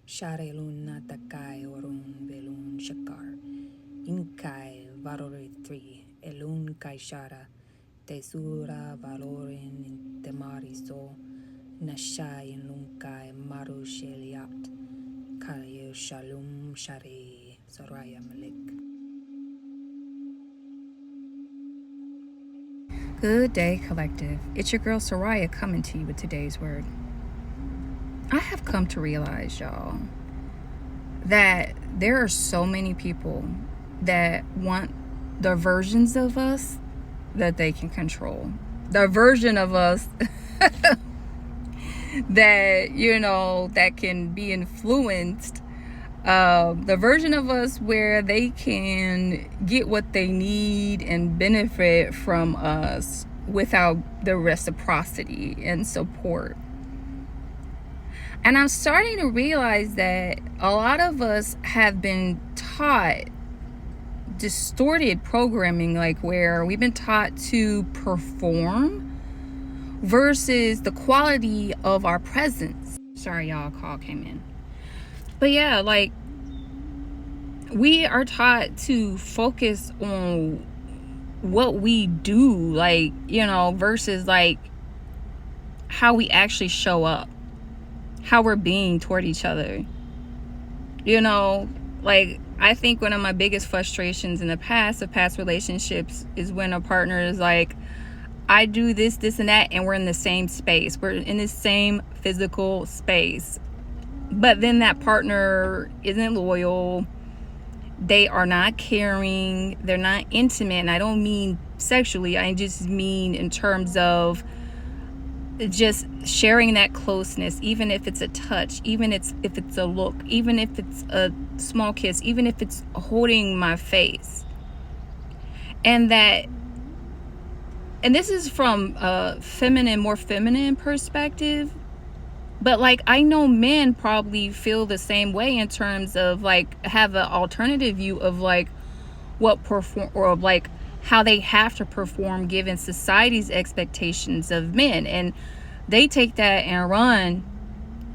Sharelun Takai Orun Belun Shakar Inkai Varoritri Elun Kaishara Tesura Valorin Temariso Nashai Lunkai Maru Sheliat Kayo Shalom Shari Soraya Malik. Good day, collective. It's your girl Soraya coming to you with today's word. I have come to realize, y'all, that there are so many people that want the versions of us that they can control. The version of us that, that can be influenced. The version of us where they can get what they need and benefit from us without the reciprocity and support. And I'm starting to realize that a lot of us have been taught distorted programming, like where we've been taught to perform versus the quality of our presence. Sorry, y'all, a call came in. But yeah, like we are taught to focus on what we do, like, versus like how we actually show up, how we're being toward each other. Like I think one of my biggest frustrations in the past of past relationships is when a partner is like, I do this, and that, and we're in the same space. We're in the same physical space. But then that partner isn't loyal. They are not caring. They're not intimate. And I don't mean sexually. I just mean in terms of just sharing that closeness, even if it's a touch, even if it's a look, even if it's a small kiss, even if it's holding my face. And this is from a more feminine perspective. But like I know men probably feel the same way in terms of like have an alternative view of like what perform or like how they have to perform given society's expectations of men, and they take that and run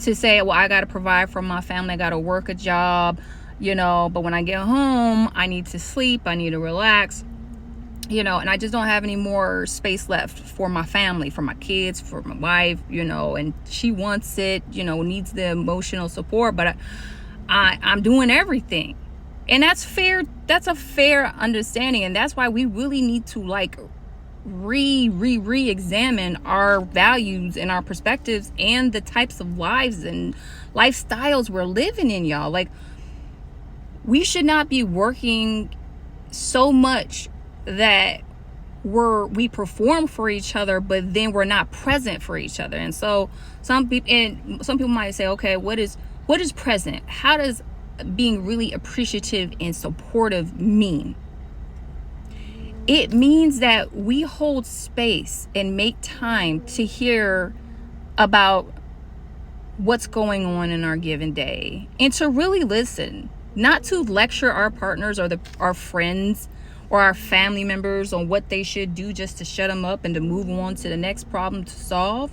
to say, well, I got to provide for my family, I got to work a job, but when I get home I need to sleep, I need to relax, and I just don't have any more space left for my family, for my kids, for my wife, and she wants it, needs the emotional support, but I'm doing everything. And that's fair. That's a fair understanding. And that's why we really need to like re-examine our values and our perspectives and the types of lives and lifestyles we're living in, y'all. Like we should not be working so much that we perform for each other, but then we're not present for each other. And so some people might say, okay, what is present? How does being really appreciative and supportive mean? It means that we hold space and make time to hear about what's going on in our given day and to really listen, not to lecture our partners or our friends or our family members on what they should do just to shut them up and to move on to the next problem to solve,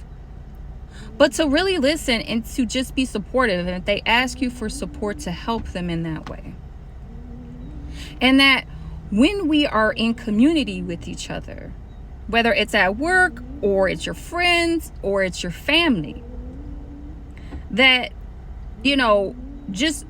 but to really listen and to just be supportive. And if they ask you for support, to help them in that way. And that when we are in community with each other, whether it's at work or it's your friends or it's your family, that, just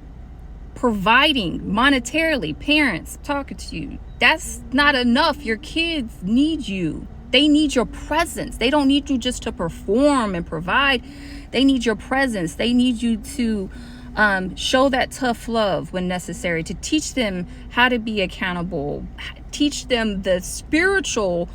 providing monetarily, parents talking to you, that's not enough. Your kids need you. They need your presence. They don't need you just to perform and provide. They need your presence. They need you to show that tough love when necessary, to teach them how to be accountable, teach them the spiritual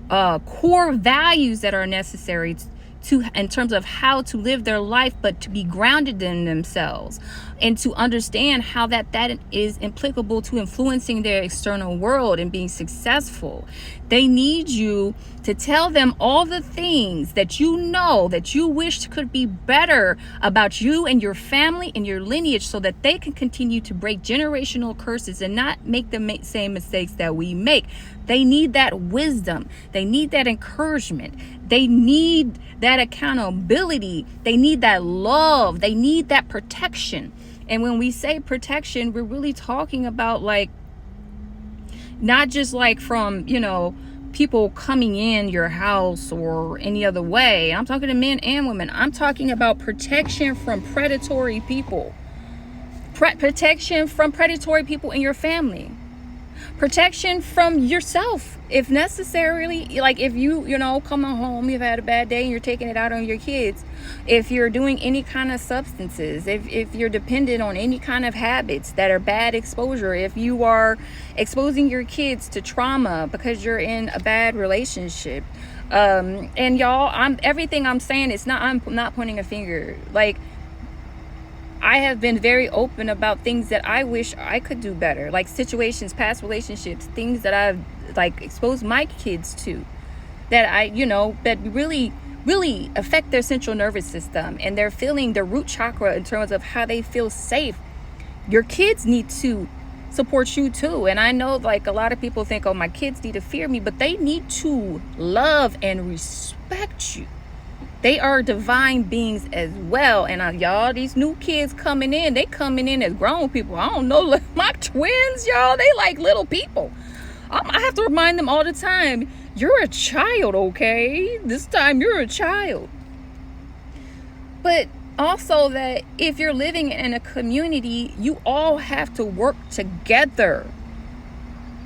core values that are necessary to in terms of how to live their life, but to be grounded in themselves and to understand how that is applicable to influencing their external world and being successful. They need you to tell them all the things that that you wish could be better about you and your family and your lineage, so that they can continue to break generational curses and not make the same mistakes that we make. They need that wisdom. They need that encouragement. They need that accountability. They need that love. They need that protection. And when we say protection, we're really talking about like, not just like from, people coming in your house or any other way. I'm talking to men and women. I'm talking about protection from predatory people. Protection from predatory people in your family. Protection from yourself, if necessarily. Like if you coming home, you've had a bad day and you're taking it out on your kids. If you're doing any kind of substances, if you're dependent on any kind of habits that are bad exposure, if you are exposing your kids to trauma because you're in a bad relationship. And y'all, everything I'm saying, I'm not pointing a finger. Like, I have been very open about things that I wish I could do better, like situations, past relationships, things that I've like exposed my kids to, that that really, really affect their central nervous system and they're feeling their root chakra in terms of how they feel safe. Your kids need to support you too. And I know like a lot of people think, oh, my kids need to fear me, but they need to love and respect you. They are divine beings as well. And y'all, these new kids coming in, they coming in as grown people. I don't know, my twins, y'all, they like little people. I have to remind them all the time, you're a child, okay? This time you're a child. But also that if you're living in a community, you all have to work together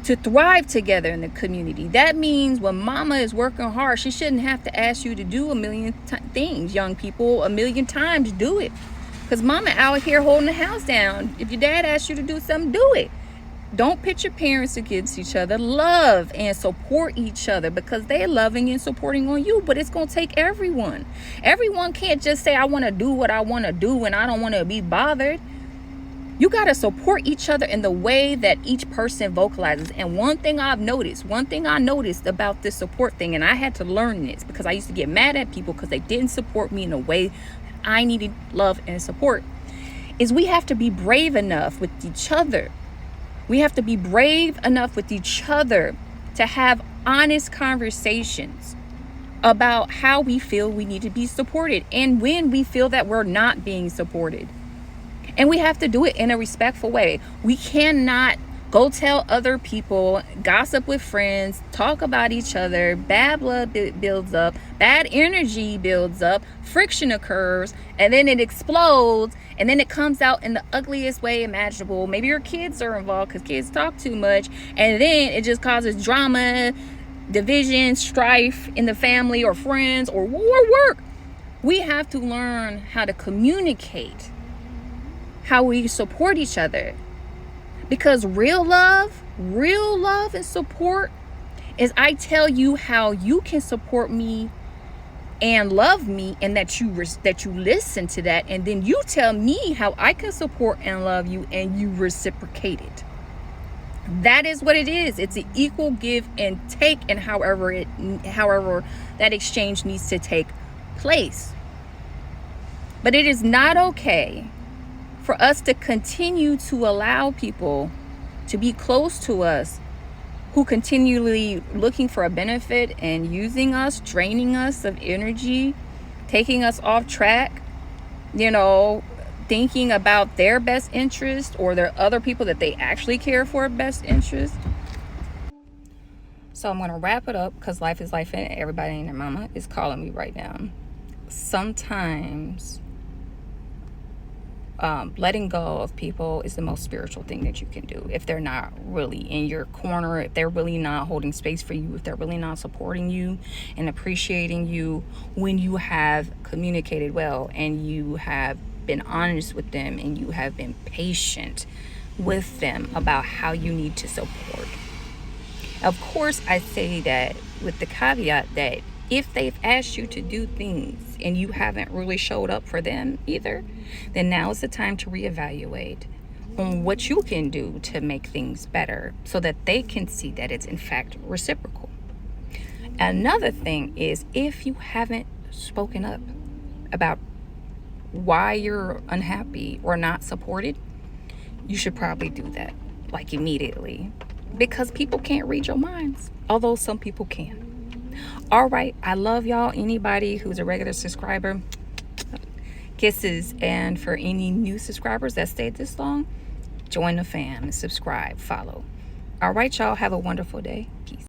to thrive together in the community. That means when mama is working hard, she shouldn't have to ask you to do a million things. Young people, a million times do it. Because mama out here holding the house down. If your dad asks you to do something, do it. Don't pit your parents against each other. Love and support each other because they're loving and supporting on you. But it's going to take everyone. Everyone can't just say, I want to do what I want to do and I don't want to be bothered. You got to support each other in the way that each person vocalizes. And one thing I noticed about this support thing, and I had to learn this because I used to get mad at people because they didn't support me in a way I needed love and support, is we have to be brave enough with each other. We have to be brave enough with each other to have honest conversations about how we feel we need to be supported and when we feel that we're not being supported. And we have to do it in a respectful way. We cannot go tell other people, gossip with friends, talk about each other. Bad blood builds up, bad energy builds up, friction occurs, and then it explodes, and then it comes out in the ugliest way imaginable. Maybe your kids are involved because kids talk too much, and then it just causes drama, division, strife in the family or friends or work. We have to learn how to communicate, how we support each other. Because real love and support is I tell you how you can support me and love me, and that you listen to that, and then you tell me how I can support and love you, and you reciprocate it. That is what it is. It's an equal give and take, and however that exchange needs to take place. But it is not okay for us to continue to allow people to be close to us who continually looking for a benefit and using us, draining us of energy, taking us off track, thinking about their best interest or their other people that they actually care for best interest. So I'm going to wrap it up because life is life and everybody and their mama is calling me right now. Sometimes letting go of people is the most spiritual thing that you can do. If they're not really in your corner, if they're really not holding space for you, if they're really not supporting you and appreciating you when you have communicated well and you have been honest with them and you have been patient with them about how you need to support. Of course, I say that with the caveat that if they've asked you to do things and you haven't really showed up for them either, then now is the time to reevaluate on what you can do to make things better so that they can see that it's in fact reciprocal. Another thing is, if you haven't spoken up about why you're unhappy or not supported, you should probably do that, like immediately. because people can't read your minds, although some people can. All right, I love y'all. Anybody who's a regular subscriber, kisses. And for any new subscribers that stayed this long, join the fam and subscribe, follow. All right, y'all, have a wonderful day. Peace.